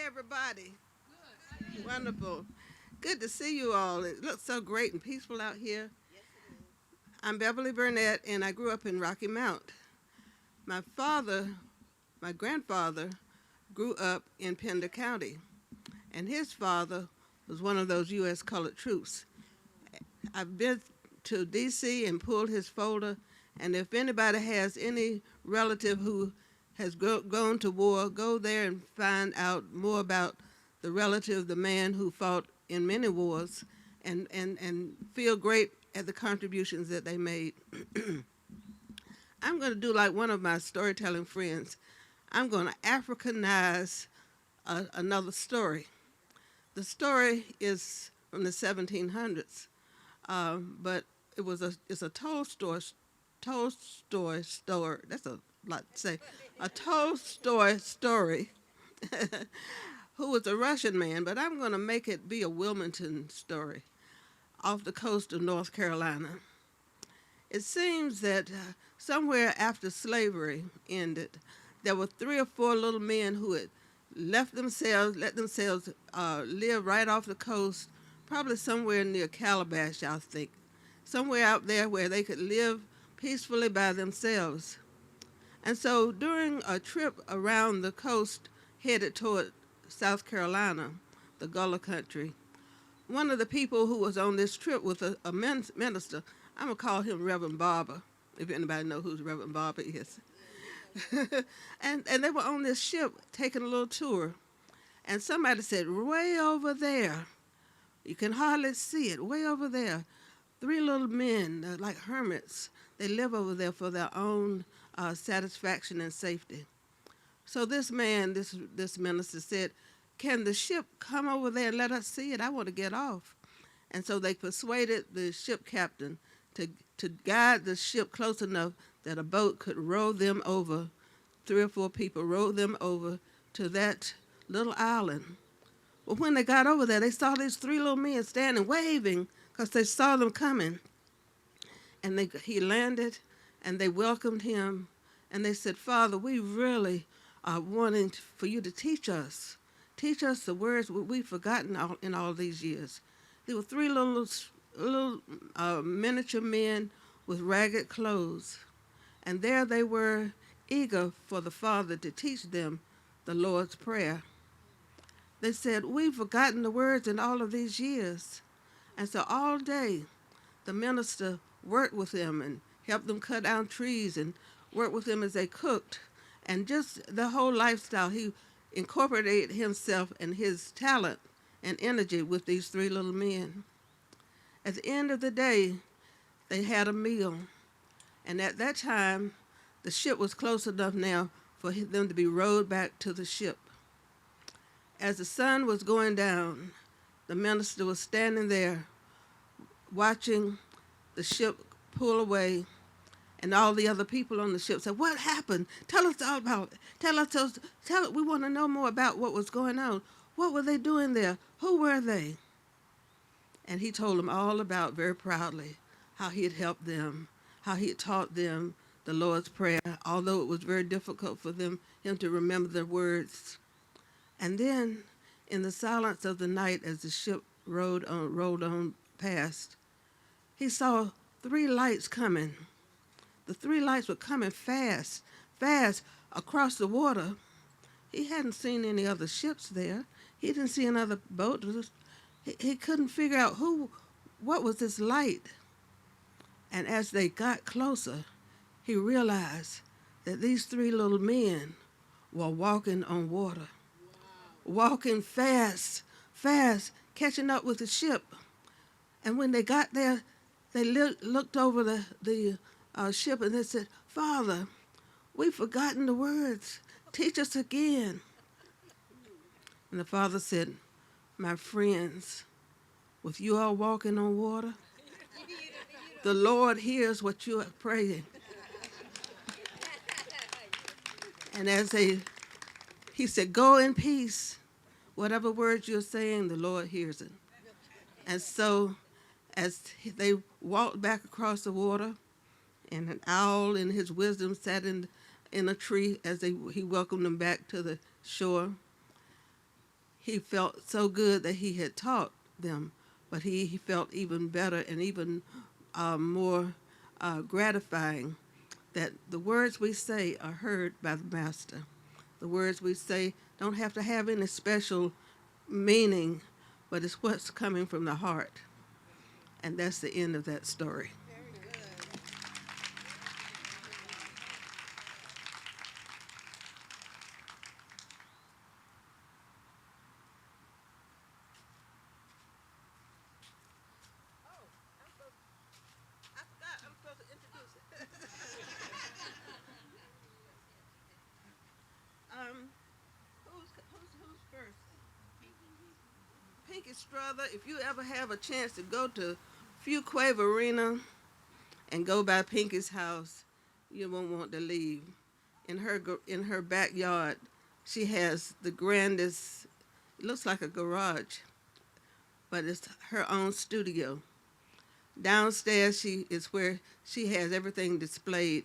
everybody? Good. Wonderful. Good to see you all. It looks so great and peaceful out here. I'm Beverly Burnett, and I grew up in Rocky Mount. My grandfather, grew up in Pender County, and his father was one of those U.S. colored troops. I've been to D.C. and pulled his folder, and if anybody has any relative who has gone to war, go there and find out more about the relative, the man who fought in many wars, and feel great at the contributions that they made. I'm going to do like one of my storytelling friends. I'm going to Africanize another story. The story is from the 1700s, but it's a Tolstoy story. That's a lot to say. A Tolstoy story, who was a Russian man, but I'm going to make it be a Wilmington story off the coast of North Carolina. It seems that somewhere after slavery ended, there were 3 or 4 little men who had let themselves live right off the coast, probably somewhere near Calabash, I think, somewhere out there where they could live peacefully by themselves. And so during a trip around the coast headed toward South Carolina, the Gullah country, one of the people who was on this trip was a minister. I'm going to call him Reverend Barber, if anybody knows who Reverend Barber is. and they were on this ship taking a little tour. And somebody said, way over there, you can hardly see it, way over there, 3 little men, like hermits. They live over there for their own satisfaction and safety. So this man, this minister said, can the ship come over there and let us see it? I want to get off. And so they persuaded the ship captain to guide the ship close enough that a boat could row them over, 3 or 4 people rowed them over to that little island. Well, when they got over there, they saw these 3 little men standing, waving, because they saw them coming. And he landed, and they welcomed him, and they said, Father, we really are wanting for you to teach us the words we've forgotten in all these years. There were 3 little miniature men with ragged clothes, and there they were, eager for the Father to teach them the Lord's Prayer. They said, we've forgotten the words in all of these years. And so all day, the minister worked with them and helped them cut down trees and worked with them as they cooked. And just the whole lifestyle, he incorporated himself and his talent and energy with these 3 little men. At the end of the day, they had a meal. And at that time, the ship was close enough now for them to be rowed back to the ship. As the sun was going down, the minister was standing there watching the ship pull away, and all the other people on the ship said, what happened? Tell us all about it. We want to know more about what was going on. What were they doing there? Who were they? And he told them all about, very proudly, how he had helped them, how he had taught them the Lord's Prayer, although it was very difficult for him to remember the words. And then, in the silence of the night, as the ship rolled on past, he saw 3 lights coming. The 3 lights were coming fast across the water. He hadn't seen any other ships there. He didn't see another boat. He couldn't figure out what was this light. And as they got closer, he realized that these 3 little men were walking on water. Wow. Walking fast, catching up with the ship. And when they got there, they looked over the ship and they said, Father, we've forgotten the words. Teach us again. And the Father said, my friends, with you all walking on water, the Lord hears what you are praying. And he said, go in peace. Whatever words you're saying, the Lord hears it. And so as they walked back across the water, and an owl in his wisdom sat in a tree as he welcomed them back to the shore, he felt so good that he had taught them, but he felt even better and even more gratifying that the words we say are heard by the Master. The words we say don't have to have any special meaning, but it's what's coming from the heart. And that's the end of that story. Who's first? Pinkie Strother, if you ever have a chance to go to Fuquay-Varina and go by Pinkie's house, you won't want to leave. In her backyard, she has the grandest, it looks like a garage, but it's her own studio. Downstairs is where she has everything displayed,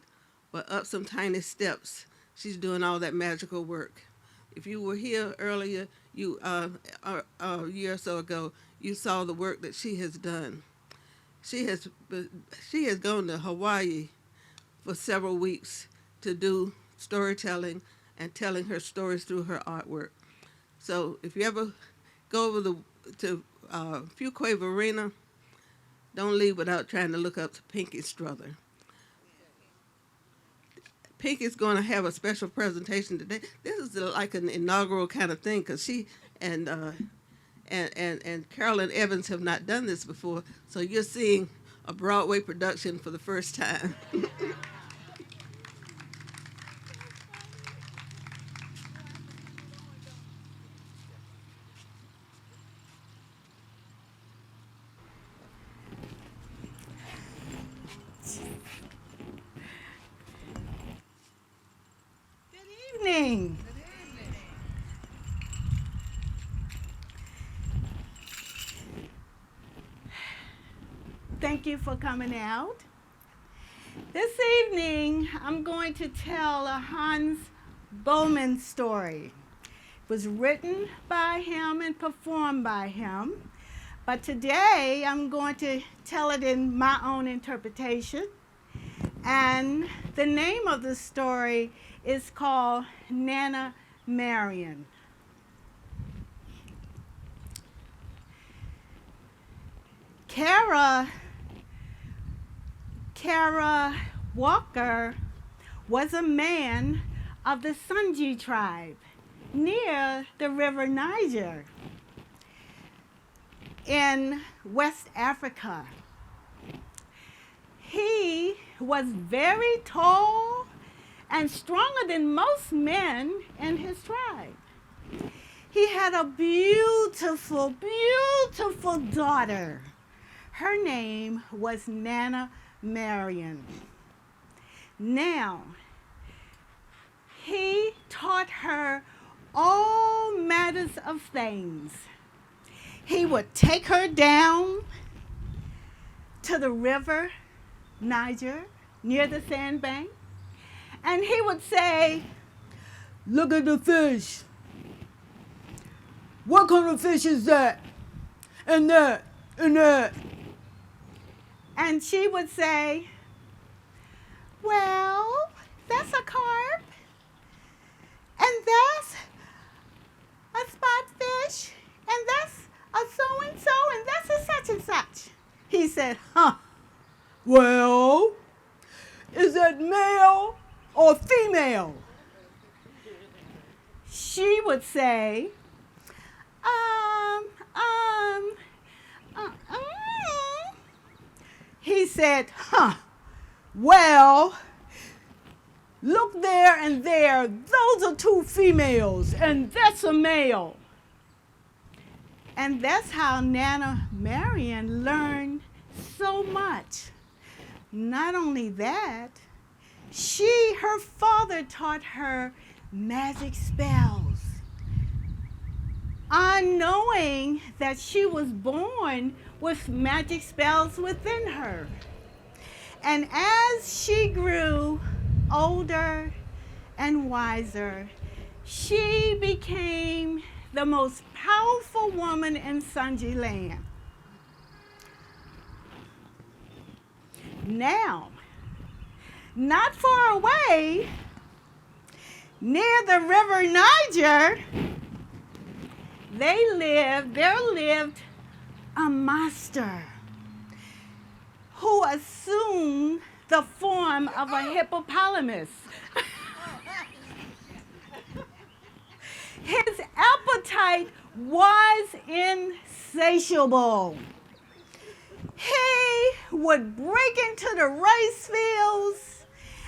but up some tiny steps, she's doing all that magical work. If you were here earlier, a year or so ago, you saw the work that she has done. She has gone to Hawaii for several weeks to do storytelling and telling her stories through her artwork. So if you ever go over to Fuquay-Varina, don't leave without trying to look up Pinkie Strother. Pinkie's going to have a special presentation today. This is like an inaugural kind of thing because she and Carolyn Evans have not done this before, so you're seeing a Broadway production for the first time. Good evening. Thank you for coming out. This evening, I'm going to tell a Hans Bowman story. It was written by him and performed by him, but today I'm going to tell it in my own interpretation. And the name of the story is called Nana Marion. Kara Walker was a man of the Sunji tribe near the river Niger in West Africa. He was very tall and stronger than most men in his tribe. He had a beautiful, beautiful daughter. Her name was Nana Marion. Now, he taught her all matters of things. He would take her down to the river Niger, near the sandbank, and he would say, "Look at the fish. What kind of fish is that? And that, and that." And she would say, "Well, that's a carp, and that's a spot fish, and that's a so-and-so, and that's a such and such." He said, "Well, is that male or female?" She would say, He said, "Well, look there and there. Those are two females, and that's a male." And that's how Nana Marion learned so much. Not only that, her father taught her magic spells, unknowing that she was born with magic spells within her. And as she grew older and wiser, she became the most powerful woman in Sunji land. Now, not far away, near the river Niger, there lived a master who assumed the form of a hippopotamus. His appetite was insatiable. He would break into the rice fields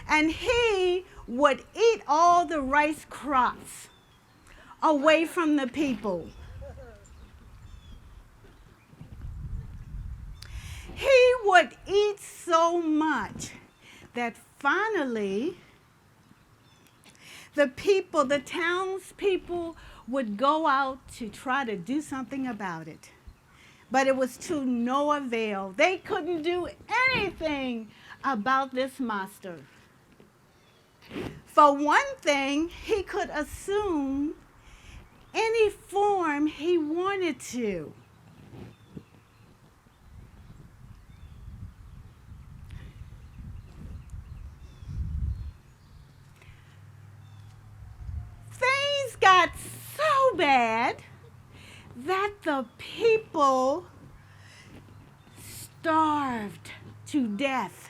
and he would eat all the rice crops away from the people. He would eat so much that finally the townspeople would go out to try to do something about it. But it was to no avail. They couldn't do anything about this master. For one thing, he could assume any form he wanted to. Things got so bad that the people starved to death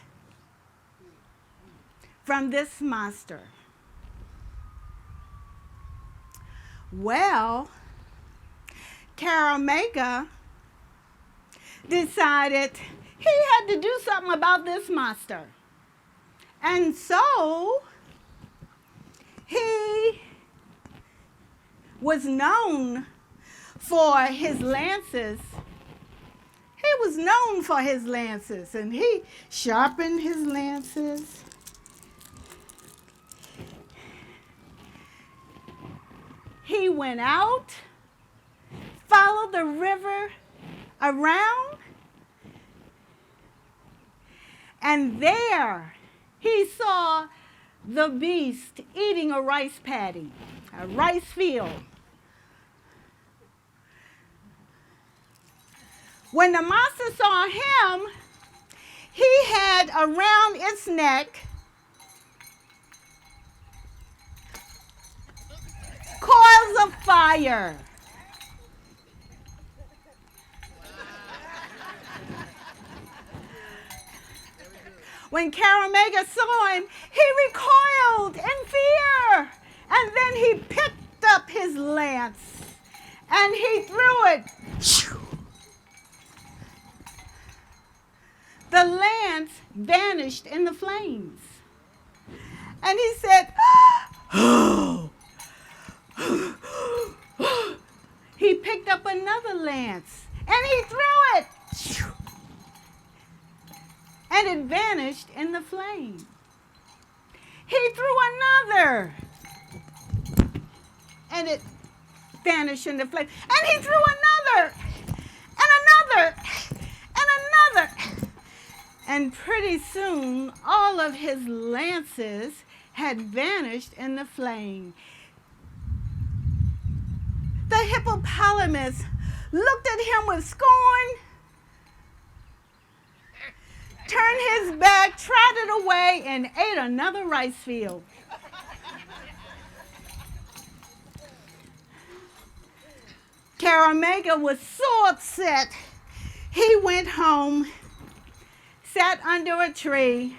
from this master. Well, Karamega decided he had to do something about this master. And so he was known for his lances. He was known for his lances, and he sharpened his lances. He went out, followed the river around, and there he saw the beast eating a rice paddy, a rice field. When the monster saw him, he had around its neck coils of fire. When Karamega saw him, he recoiled in fear, and then he picked up his lance and he threw it. The lance vanished in the flames. And he said, oh. He picked up another lance and he threw it. And it vanished in the flame. He threw another and it vanished in the flame. And he threw another and another and another. And pretty soon, all of his lances had vanished in the flame. The hippopotamus looked at him with scorn, turned his back, trotted away, and ate another rice field. Karamega was so upset, he went home, sat under a tree,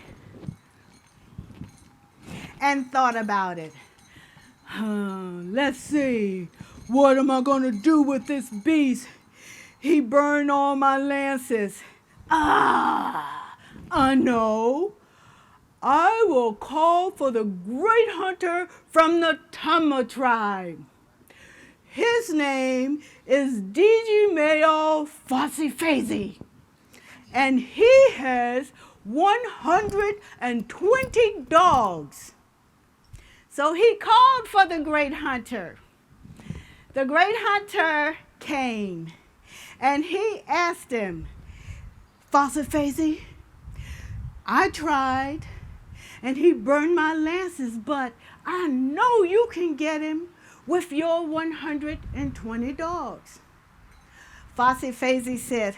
and thought about it. Let's see, what am I going to do with this beast? He burned all my lances. I know. I will call for the great hunter from the Tama tribe. His name is Digimeo Fasifazi. And he has 120 dogs. So he called for the great hunter. The great hunter came and he asked him, Fasifazi, I tried and he burned my lances, but I know you can get him with your 120 dogs? Fuquay-Varina said,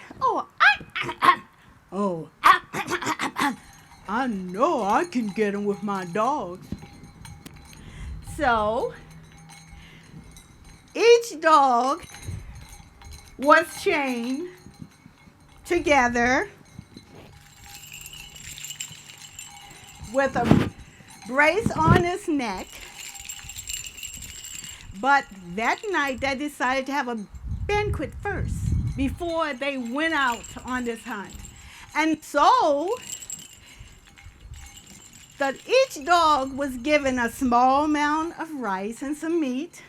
I know I can get them with my dogs. So each dog was chained together with a brace on his neck. But that night they decided to have a banquet first before they went out on this hunt. And so that each dog was given a small amount of rice and some meat.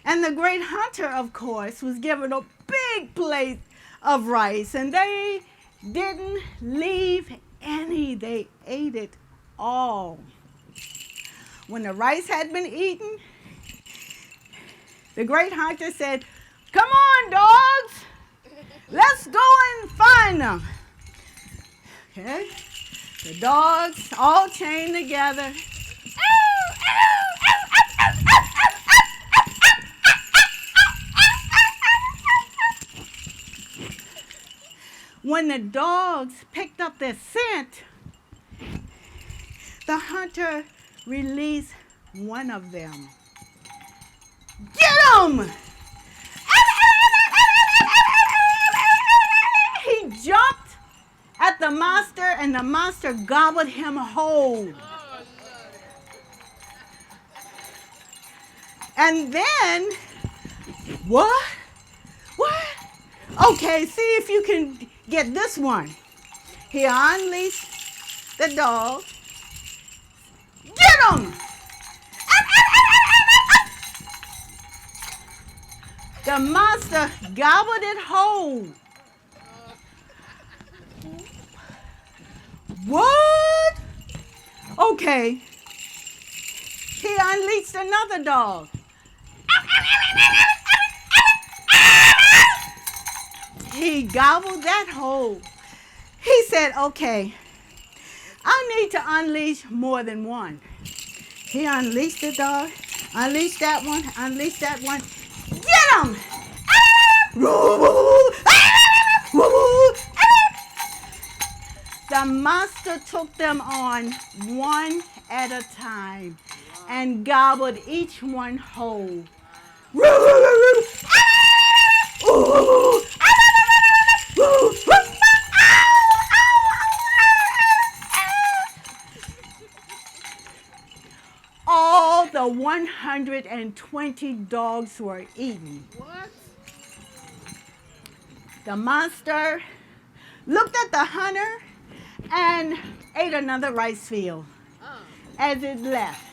And the great hunter, of course, was given a big plate of rice. And they didn't leave any. They ate it all. When the rice had been eaten, the great hunter said, "Come on, dogs, let's go and find them." Okay, the dogs all chained together. When the dogs picked up their scent, the hunter released one of them. "Get him!" He jumped at the monster, and the monster gobbled him whole. And then, what? Okay, see if you can get this one. He unleashed the dog. "Get him!" The monster gobbled it whole. What? Okay. He unleashed another dog. He gobbled that whole. He said, "Okay, I need to unleash more than one." He unleashed the dog, unleashed that one, unleashed that one. "Get him!" The monster took them on one at a time and gobbled each one whole. All the 120 dogs were eaten. What? The monster looked at the hunter and ate another rice field as it left.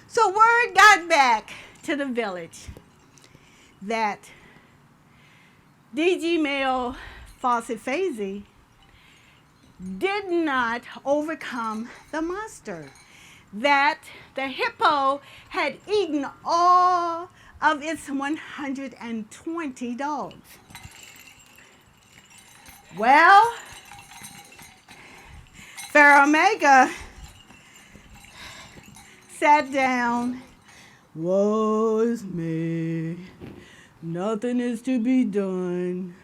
So word got back to the village that DG male Fuquay-Varina did not overcome the monster, that the hippo had eaten all of its 120 dogs. Well, Pharaoh Mega sat down. "Woe is me, nothing is to be done.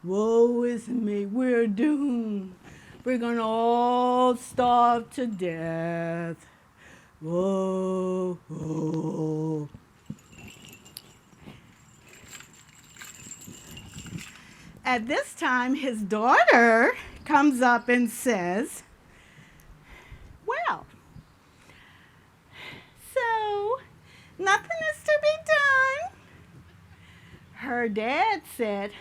Woe is me, we're doomed. We're gonna all starve to death. Whoa, whoa." At this time, his daughter comes up and says, "Well, so nothing is to be done?" Her dad said,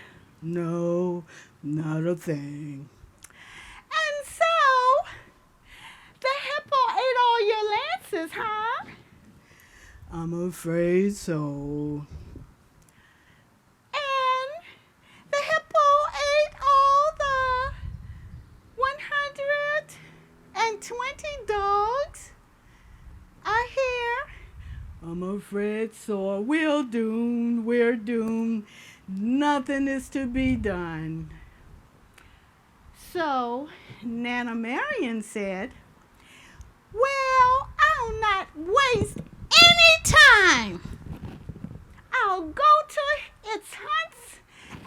"No, not a thing." "And so the hippo ate all your lances, huh?" "I'm afraid so." "And the hippo ate all the 120 dogs, I hear." "I'm afraid so. We're doomed. Nothing is to be done." So Nana Marion said, "Well, I'll not waste time, I'll go to its hunts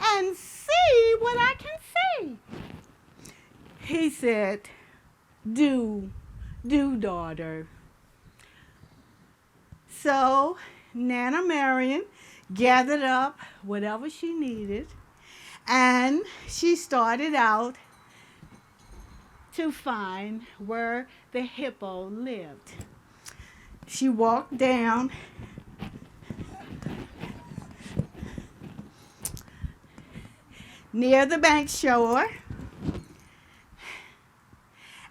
and see what I can see. He said, do, daughter. So Nana Marion gathered up whatever she needed, and she started out to find where the hippo lived. She walked down near the bank shore,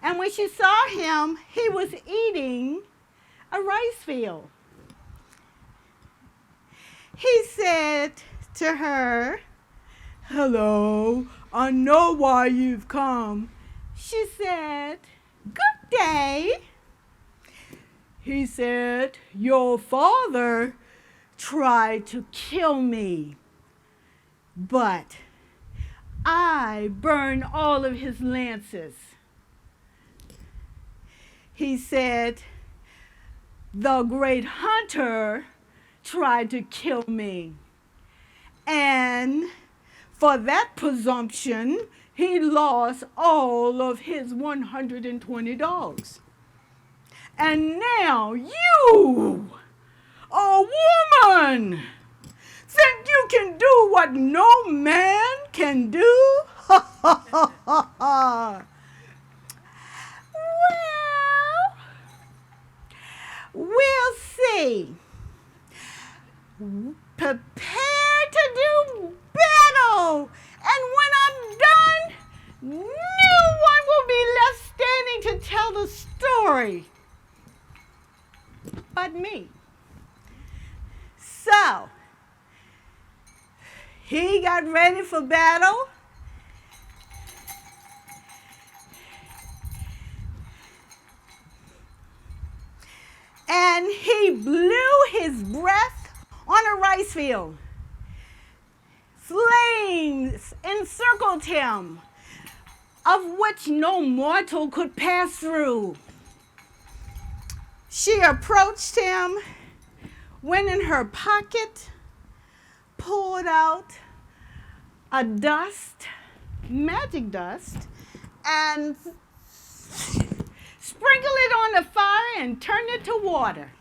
and when she saw him, he was eating a rice field. He said to her, "Hello, I know why you've come." She said, "Good day." He said, "Your father tried to kill me, but I burned all of his lances." He said, "The great hunter tried to kill me, and for that presumption, he lost all of his 120 dogs. And now you, a woman, think you can do what no man can do?" Well, we'll see. Prepare to do battle, and when I'm done, no one will be left standing to tell the story but me. So, he got ready for battle. And he blew his breath on a rice field. Flames encircled him, of which no mortal could pass through. She approached him, went in her pocket, pulled out a dust, magic dust, and sprinkled it on the fire and turned it to water.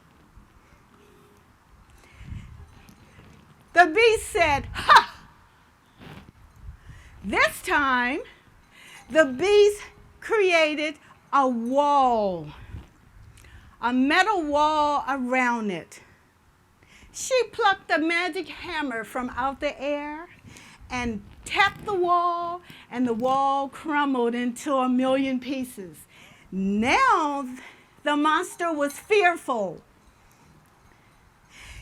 The beast said, "Ha!" This time, the beast created a wall, a metal wall around it. She plucked the magic hammer from out the air and tapped the wall, and the wall crumbled into a million pieces. Now the monster was fearful.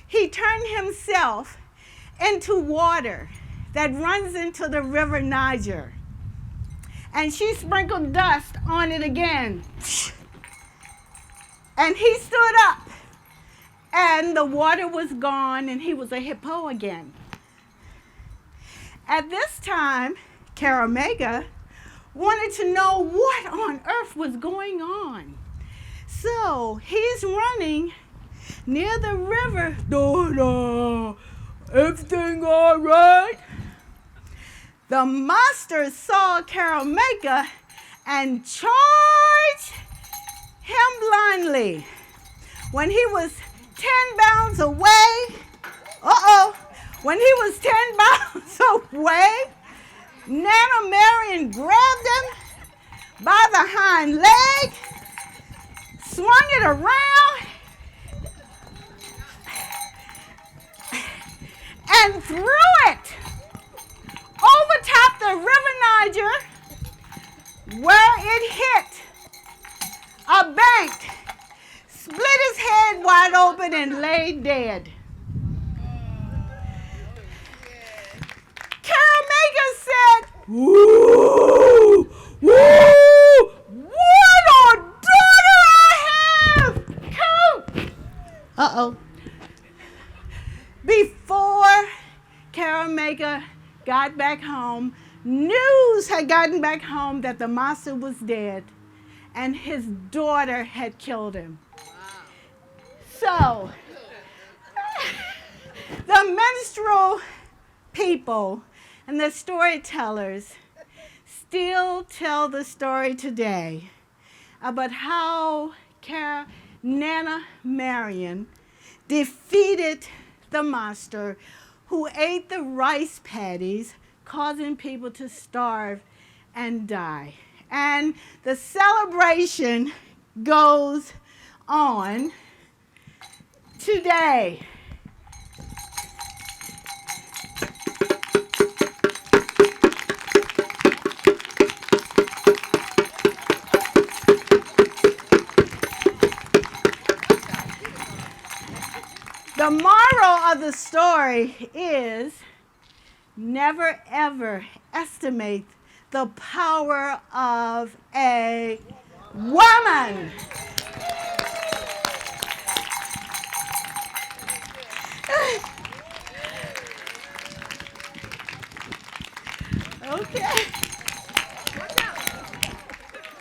He turned himself into water that runs into the river Niger, and she sprinkled dust on it again. And he stood up, and the water was gone, and he was a hippo again. At this time, Karamega wanted to know what on earth was going on. So he's running near the river. "Dora, everything all right?" The monster saw Karamega and charged him blindly. When he was 10 bounds away, when he was 10 bounds away, Nana Marion grabbed him by the hind leg, swung it around, and threw it over top the river Niger, where it hit a bank, split his head wide open, and lay dead. Karamega said, "Woo! Woo! What a daughter I have! Come!" Before Karamega got back home, news had gotten back home that the monster was dead and his daughter had killed him. Wow. So, minstrel people and the storytellers still tell the story today about how Nana Marion defeated the monster who ate the rice paddies, causing people to starve and die. And the celebration goes on today. The moral of the story is never ever estimate the power of a woman. Okay.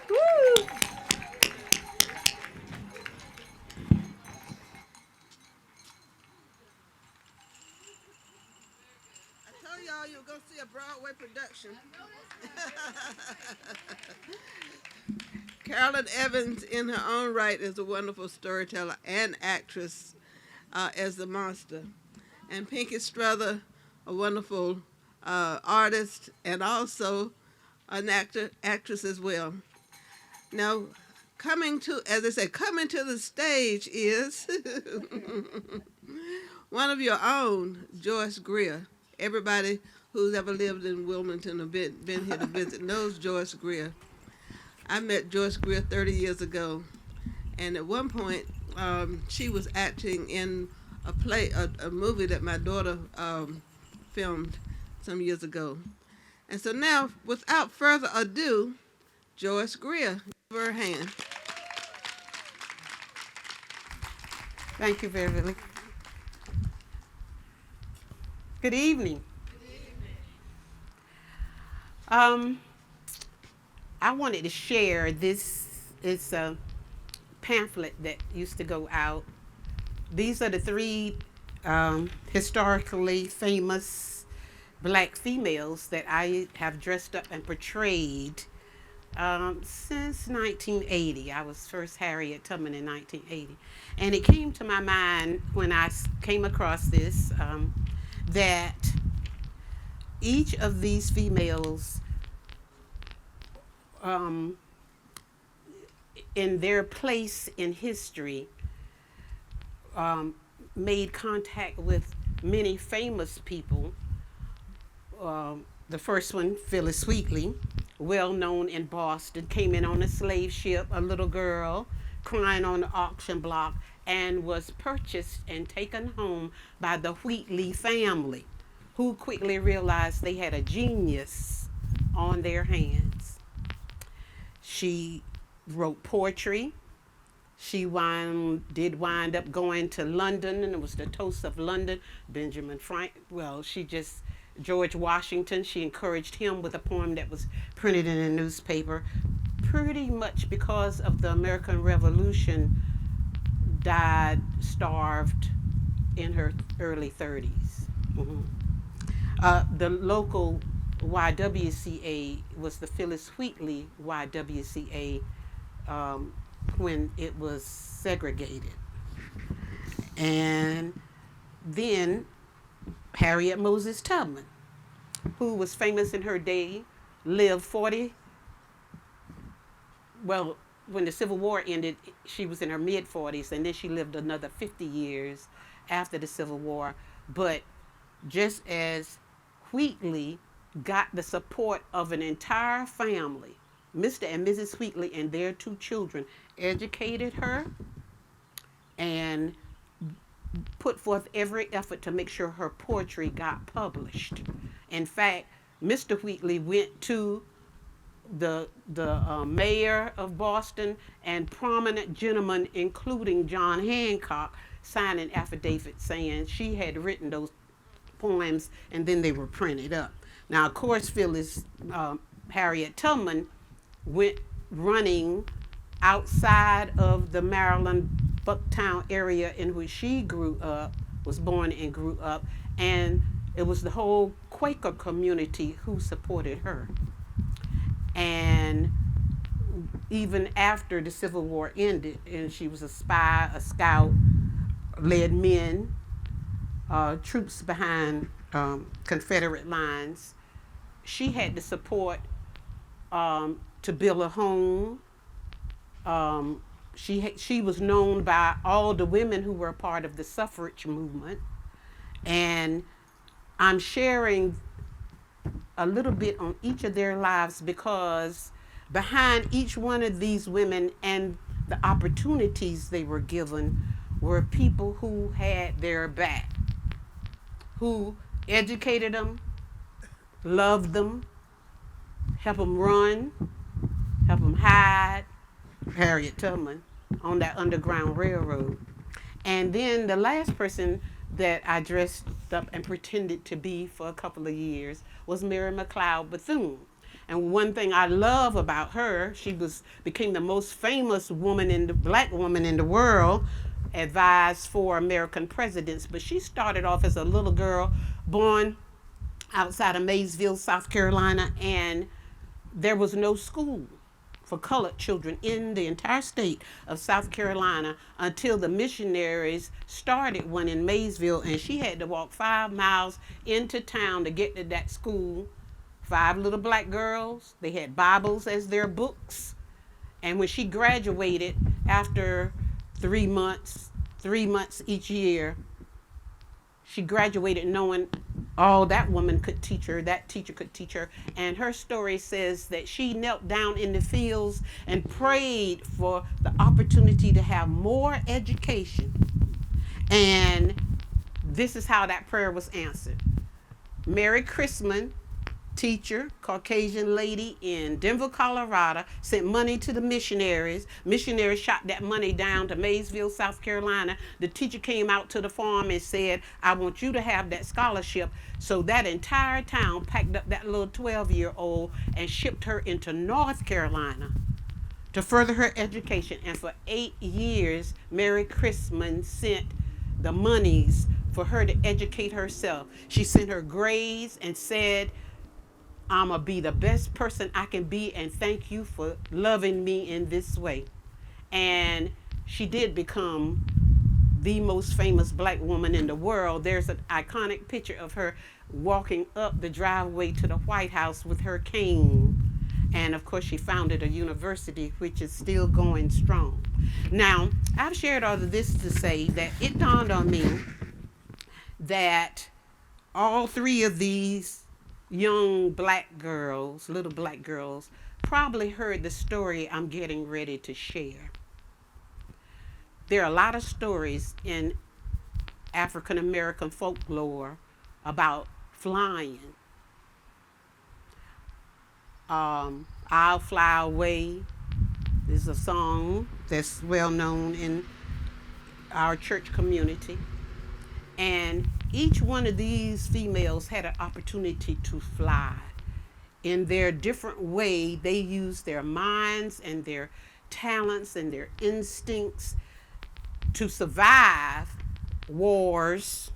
Woo. Y'all, you're going to see a Broadway production. Carolyn Evans, in her own right, is a wonderful storyteller and actress as the monster. And Pinkie Struther, a wonderful artist and also an actress as well. Now, coming to the stage is one of your own, Joyce Grear. Everybody who's ever lived in Wilmington or been here to visit knows Joyce Grear. I met Joyce Grear 30 years ago, and at one point she was acting in a movie that my daughter filmed some years ago. And so now, without further ado, Joyce Grear, give her a hand. Thank you, Beverly. Good evening. I wanted to share this. It's a pamphlet that used to go out. These are the three historically famous black females that I have dressed up and portrayed since 1980. I was first Harriet Tubman in 1980. And it came to my mind when I came across this that each of these females in their place in history made contact with many famous people. The first one, Phyllis Wheatley, well known in Boston, came in on a slave ship, a little girl crying on the auction block, and was purchased and taken home by the Wheatley family, who quickly realized they had a genius on their hands. She wrote poetry. She did wind up going to London, and it was the Toast of London. George Washington, she encouraged him with a poem that was printed in a newspaper. Pretty much because of the American Revolution, died starved in her early 30s. Mm-hmm. The local YWCA was the Phyllis Wheatley YWCA when it was segregated. And then Harriet Moses Tubman, who was famous in her day, lived when the Civil War ended, she was in her mid-40s, and then she lived another 50 years after the Civil War. But just as Wheatley got the support of an entire family, Mr. and Mrs. Wheatley and their 2 children educated her and put forth every effort to make sure her poetry got published. In fact, Mr. Wheatley went to the mayor of Boston and prominent gentlemen, including John Hancock, signed an affidavit saying she had written those poems, and then they were printed up. Now, of course, Harriet Tubman went running outside of the Maryland Bucktown area in which she grew up was born and grew up, and it was the whole Quaker community who supported her. And even after the Civil War ended, and she was a spy, a scout, led men, troops behind Confederate lines, she had to support to build a home. She was known by all the women who were a part of the suffrage movement. And I'm sharing a little bit on each of their lives because behind each one of these women and the opportunities they were given were people who had their back, who educated them, loved them, helped them run, helped them hide. Harriet Tubman on that Underground Railroad. And then the last person that I dressed up and pretended to be for a couple of years was Mary McLeod Bethune. And one thing I love about her, she became the most famous black woman in the world, advised 4 American presidents. But she started off as a little girl born outside of Maysville, South Carolina, and there was no school for colored children in the entire state of South Carolina until the missionaries started one in Maysville, and she had to walk 5 miles into town to get to that school. 5 little black girls, they had Bibles as their books. And when she graduated after 3 months each year, she graduated knowing all that woman could teach her, that teacher could teach her. And her story says that she knelt down in the fields and prayed for the opportunity to have more education. And this is how that prayer was answered. Mary Chrisman, teacher, Caucasian lady in Denver, Colorado, sent money to the missionaries. Missionaries shot that money down to Maysville, South Carolina. The teacher came out to the farm and said, I want you to have that scholarship. So that entire town packed up that little 12-year-old and shipped her into North Carolina to further her education. And for 8 years, Mary Chrisman sent the monies for her to educate herself. She sent her grades and said, I'm going to be the best person I can be, and thank you for loving me in this way. And she did become the most famous black woman in the world. There's an iconic picture of her walking up the driveway to the White House with her cane. And of course, she founded a university, which is still going strong. Now, I've shared all of this to say that it dawned on me that all 3 of these young black girls, little black girls, probably heard the story I'm getting ready to share. There are a lot of stories in African American folklore about flying. I'll Fly Away is a song that's well known in our church community. And each one of these females had an opportunity to fly. In their different way, they used their minds and their talents and their instincts to survive wars.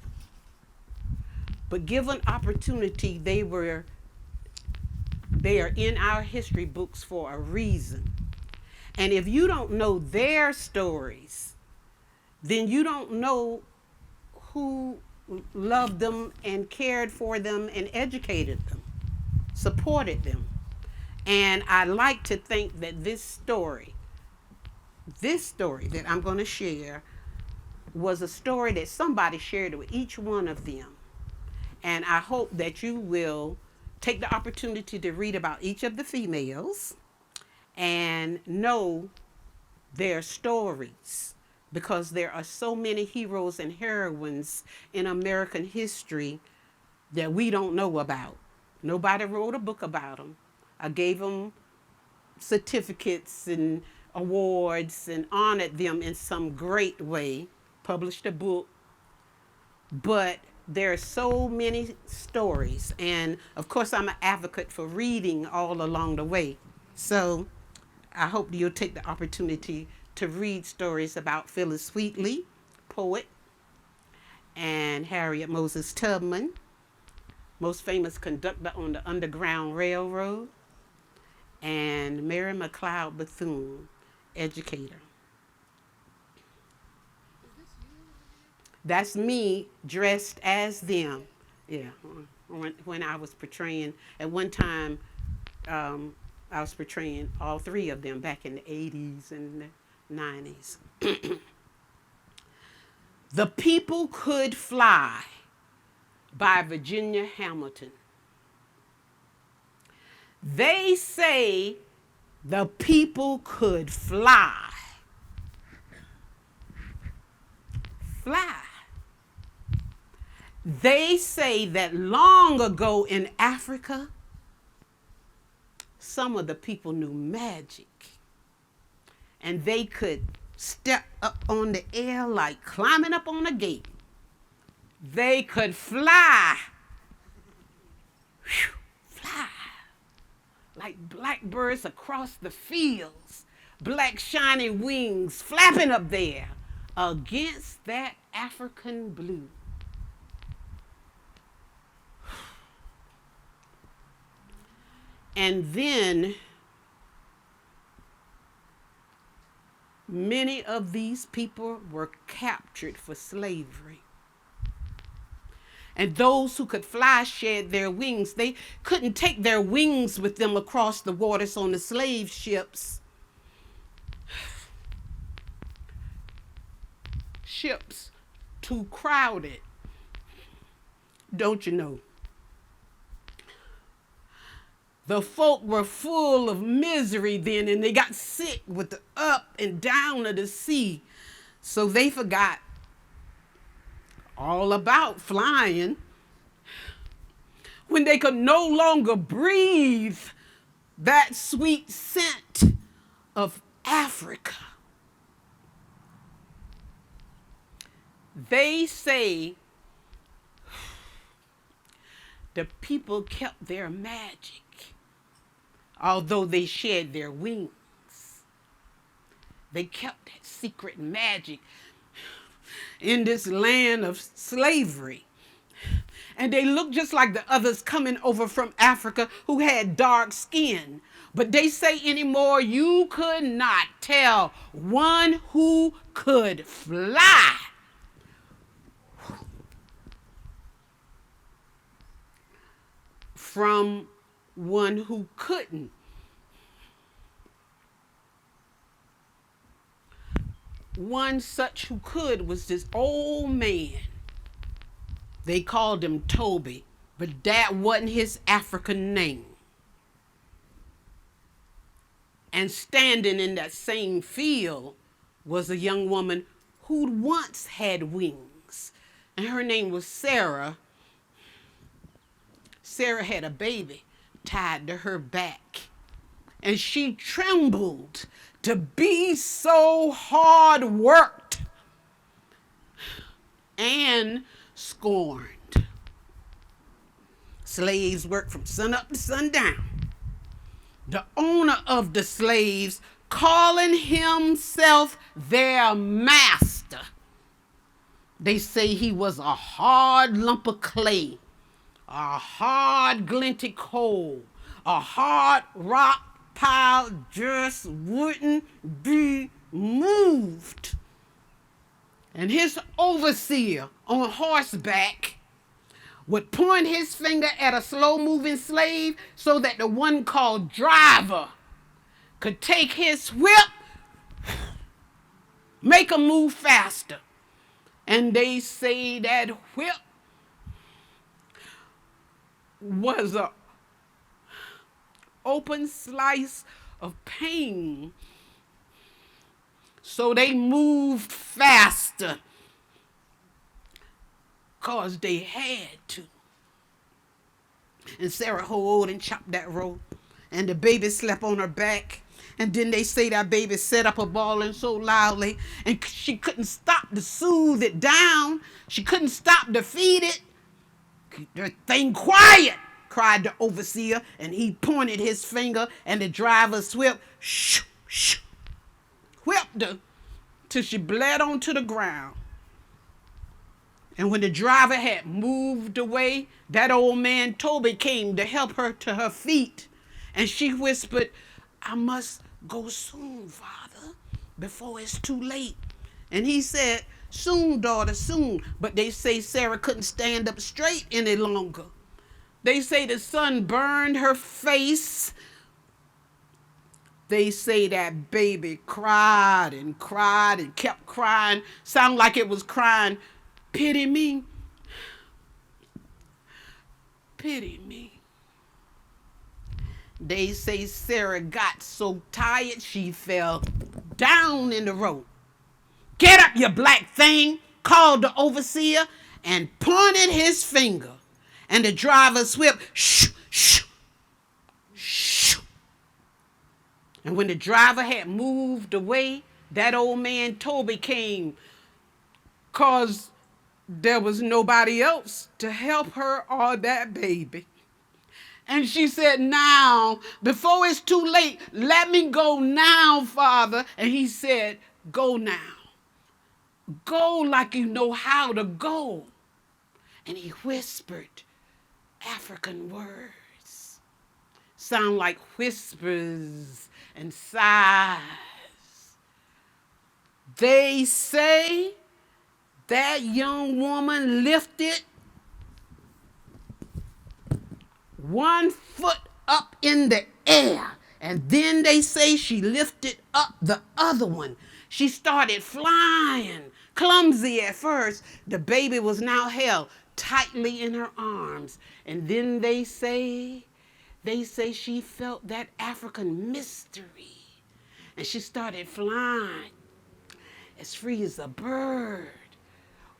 But given opportunity, they are in our history books for a reason. And if you don't know their stories, then you don't know who loved them and cared for them and educated them, supported them. And I like to think that this story that I'm going to share was a story that somebody shared with each one of them. And I hope that you will take the opportunity to read about each of the females and know their stories, because there are so many heroes and heroines in American history that we don't know about. Nobody wrote a book about them. I gave them certificates and awards and honored them in some great way, published a book. But there are so many stories. And of course, I'm an advocate for reading all along the way. So I hope you'll take the opportunity to read stories about Phyllis Wheatley, poet, and and Harriet Moses Tubman, most famous conductor on the Underground Railroad, and Mary McLeod Bethune, educator. That's me dressed as them. Yeah, when I was portraying, at one time, I was portraying all three of them back in the 80s and the 90s. The People Could Fly by Virginia Hamilton. They say the people could fly. Fly. They say that long ago in Africa, some of the people knew magic, and they could step up on the air like climbing up on a gate. They could fly. Whew, fly. Like blackbirds across the fields, black shining wings flapping up there against that African blue. And then many of these people were captured for slavery. And those who could fly shed their wings. They couldn't take their wings with them across the waters on the slave ships. Ships too crowded, don't you know? The folk were full of misery then, and they got sick with the up and down of the sea. So they forgot all about flying when they could no longer breathe that sweet scent of Africa. They say the people kept their magic, although they shed their wings. They kept that secret magic in this land of slavery. And they looked just like the others coming over from Africa who had dark skin. But they say anymore, you could not tell one who could fly from one who couldn't. One such who could was this old man. They called him Toby, but that wasn't his African name. And standing in that same field was a young woman who'd once had wings, and her name was Sarah. Sarah had a baby tied to her back, and she trembled to be so hard worked and scorned. Slaves worked from sun up to sundown. The owner of the slaves calling himself their master. They say he was a hard lump of clay, a hard glinted coal, a hard rock pile just wouldn't be moved. And his overseer on horseback would point his finger at a slow-moving slave so that the one called driver could take his whip, make him move faster. And they say that whip was a open slice of pain. So they moved faster because they had to. And Sarah hoed and chopped that rope, and the baby slept on her back. And then they say that baby set up a bawling so loudly, and she couldn't stop to soothe it down. She couldn't stop to feed it. Keep that thing quiet, cried the overseer, and he pointed his finger, and the driver's whip, shoo, shoo, whipped her till she bled onto the ground. And when the driver had moved away, that old man Toby came to help her to her feet. And she whispered, I must go soon, Father, before it's too late. And he said, soon, daughter, soon. But they say Sarah couldn't stand up straight any longer. They say the sun burned her face. They say that baby cried and kept crying. Sound like it was crying, pity me, pity me. They say Sarah got so tired she fell down in the road. Get up, you black thing, called the overseer and pointed his finger. And the driver swept, shh, shh, shh. And when the driver had moved away, that old man Toby came, 'cause there was nobody else to help her or that baby. And she said, now, before it's too late, let me go now, Father. And he said, go now. Go like you know how to go. And he whispered African words. Sound like whispers and sighs. They say that young woman lifted one foot up in the air, and then they say she lifted up the other one. She started flying, clumsy at first. The baby was now held tightly in her arms, and then they say she felt that African mystery, and she started flying as free as a bird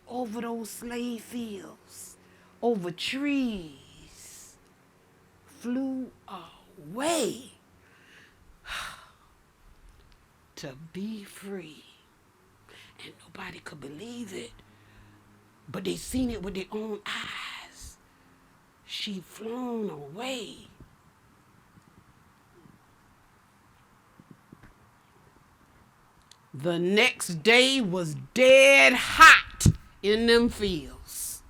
over those slave fields, over trees, flew away to be free. And nobody could believe it, but they seen it with their own eyes. She'd flown away. The next day was dead hot in them fields.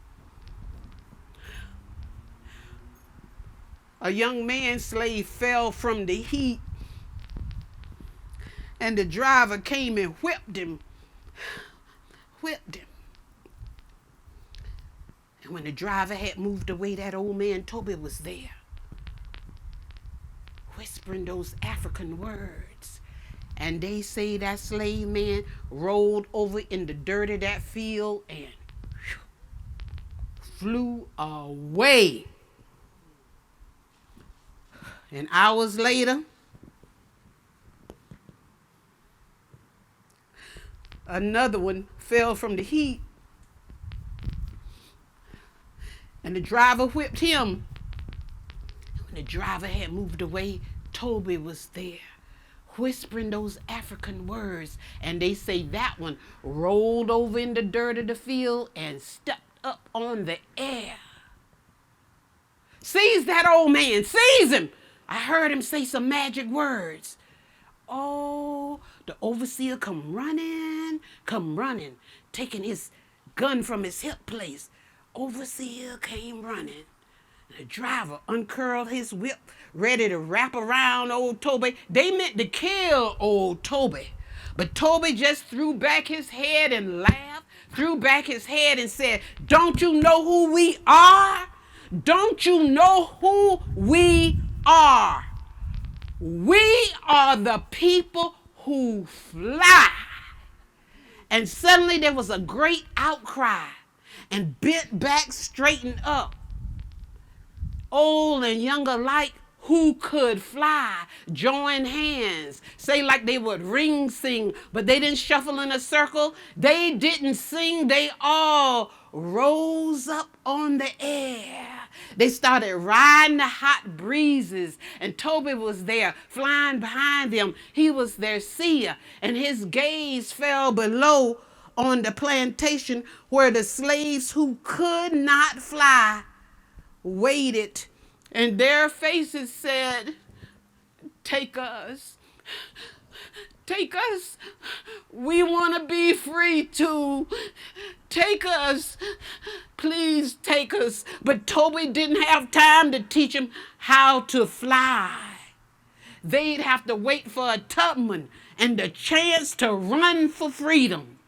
A young man slave fell from the heat, and the driver came and whipped him. And when the driver had moved away, that old man Toby was there, whispering those African words. And they say that slave man rolled over in the dirt of that field and flew away. And hours later, another one fell from the heat, and the driver whipped him. When the driver had moved away, Toby was there, whispering those African words. And they say that one rolled over in the dirt of the field and stepped up on the air. Seize that old man, seize him. I heard him say some magic words. Oh, the overseer come running, taking his gun from his hip place. Overseer came running. The driver uncurled his whip, ready to wrap around old Toby. They meant to kill old Toby. But Toby just threw back his head and laughed, threw back his head and said, don't you know who we are? Don't you know who we are? We are the people who fly. And suddenly there was a great outcry, and bent back, straightened up. Old and young alike who could fly joined hands, say like they would ring sing, but they didn't shuffle in a circle. They didn't sing. They all rose up on the air. They started riding the hot breezes, and Toby was there flying behind them. He was their seer, and his gaze fell below on the plantation where the slaves who could not fly waited, and their faces said, take us, Take us. We want to be free too. Take us. Please take us. But Toby didn't have time to teach him how to fly. They'd have to wait for a tubman and the chance to run for freedom.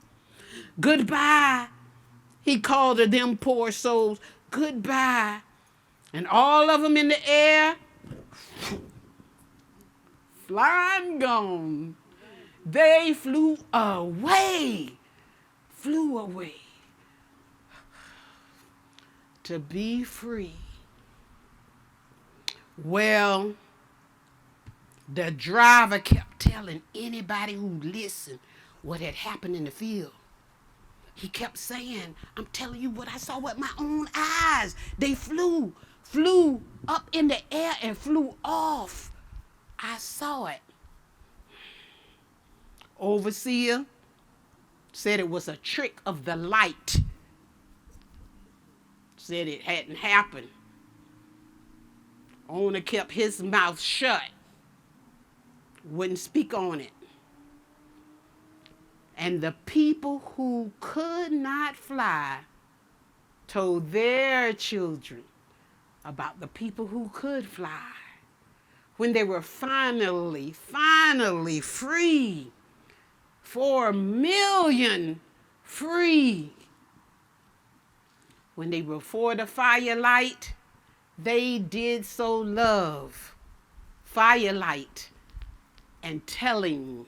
Goodbye, he called to them poor souls. Goodbye. And all of them in the air, flying gone. They flew away to be free. Well, the driver kept telling anybody who listened what had happened in the field. He kept saying, I'm telling you what I saw with my own eyes. They flew up in the air and flew off. I saw it. Overseer said it was a trick of the light. Said it hadn't happened. Owner kept his mouth shut. Wouldn't speak on it. And the people who could not fly told their children about the people who could fly. When they were finally free, 4 million free. When they were before the firelight, they did so love firelight and telling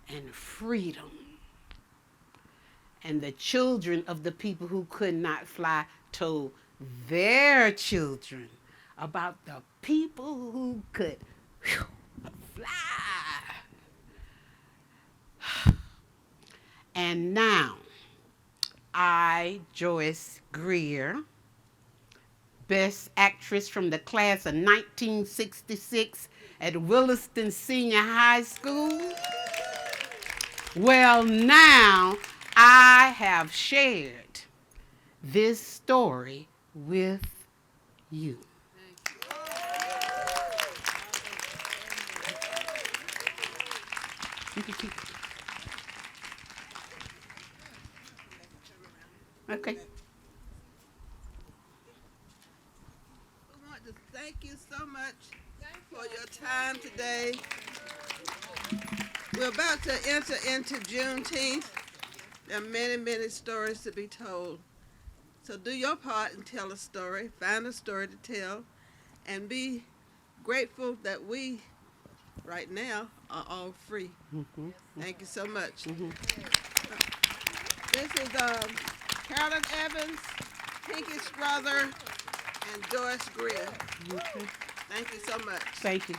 and freedom. And the children of the people who could not fly told their children about the people who could fly. And now, I, Joyce Grear, Best Actress from the class of 1966 at Williston Senior High School. Well, now I have shared this story with you. You can keep it. Okay. We want to thank you so much for your time today. We're about to enter into Juneteenth. There are many, many stories to be told. So do your part and tell a story. Find a story to tell. And be grateful that we, right now, are all free. Mm-hmm. Thank you so much. Mm-hmm. This is Carolyn Evans, Pinkie Strother, and Joyce Grear. Mm-hmm. Thank you so much. Thank you.